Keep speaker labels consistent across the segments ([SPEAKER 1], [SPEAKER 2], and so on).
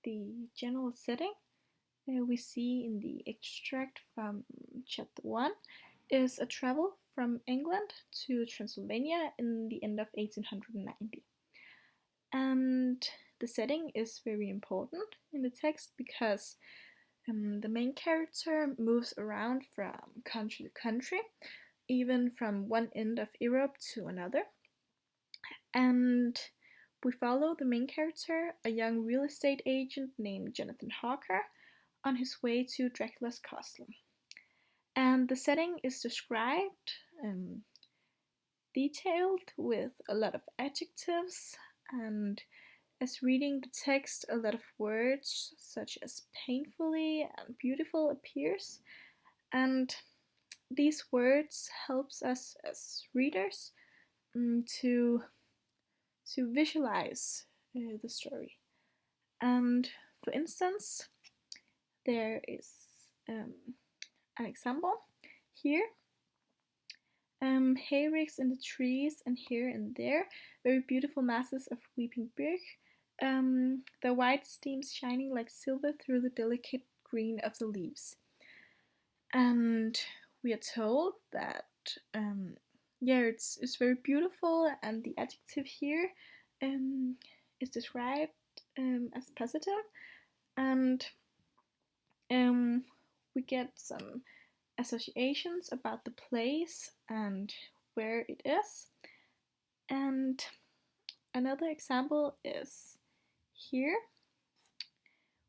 [SPEAKER 1] the general setting we see in the extract from chapter 1 is a travel from England to Transylvania in the end of 1890. And the setting is very important in the text because the main character moves around from country to country, even from one end of Europe to another. And we follow the main character, a young real estate agent named Jonathan Harker, on his way to Dracula's castle. And the setting is described, detailed with a lot of adjectives, and as reading the text, a lot of words such as painfully and beautiful appears, and these words helps us as readers to visualize the story. And for instance, there is an example here. Hayricks in the trees, and here and there, very beautiful masses of weeping birch. The white steams shining like silver through the delicate green of the leaves. And we are told that it's very beautiful, and the adjective here is described as positive, and we get some associations about the place and where it is. And another example is here,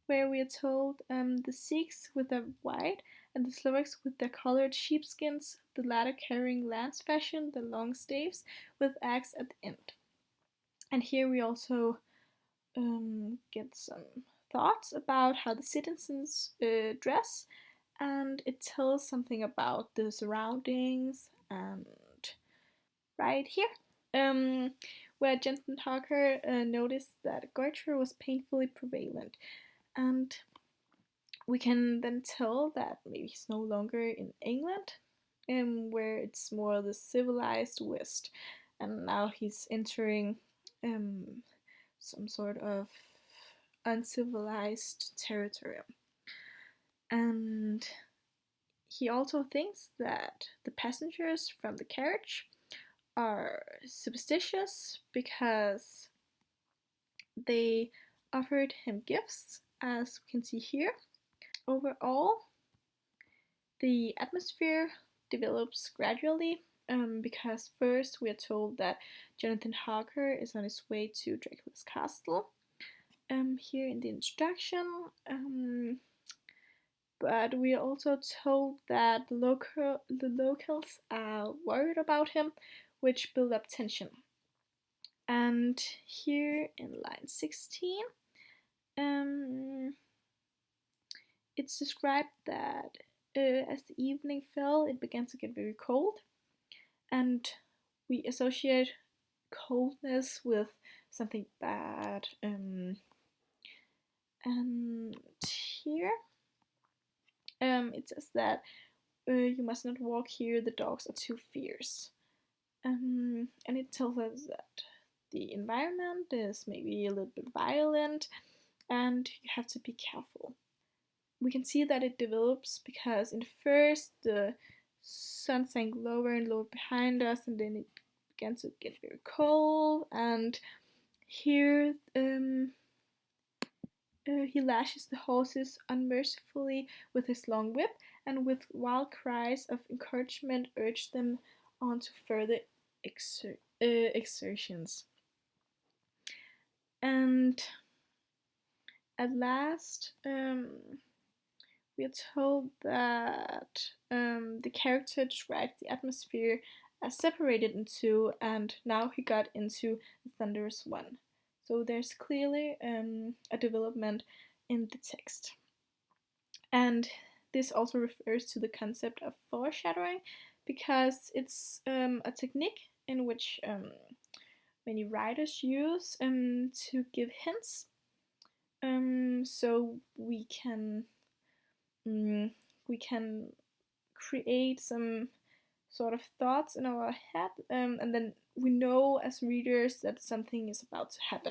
[SPEAKER 1] where we are told the Sikhs with their white and the Slovaks with their colored sheepskins, the latter carrying lance fashion, the long staves with axe at the end. And here we also get some thoughts about how the citizens dress, and it tells something about the surroundings. And right here, where Jensen Harker noticed that goitre was painfully prevalent, and we can then tell that maybe he's no longer in England, where it's more the civilized West, and now he's entering some sort of uncivilized territory. And he also thinks that the passengers from the carriage are superstitious because they offered him gifts, as we can see here. Overall, the atmosphere develops gradually because first we are told that Jonathan Harker is on his way to Dracula's castle here in the introduction, but we are also told that the locals are worried about him, which build up tension. And here in line 16, it's described that as the evening fell, it began to get very cold, and we associate coldness with something bad. And here it says that you must not walk here, the dogs are too fierce. And it tells us that the environment is maybe a little bit violent, and you have to be careful. We can see that it develops because in first the sun sank lower and lower behind us, and then it began to get very cold, and here he lashes the horses unmercifully with his long whip, and with wild cries of encouragement urge them on to further exertions. And at last, we are told that the character described the atmosphere as separated in two, and now he got into the thunderous one. So there's clearly a development in the text. And this also refers to the concept of foreshadowing, because it's a technique in which many writers use to give hints, so we can create some sort of thoughts in our head, and then we know as readers that something is about to happen.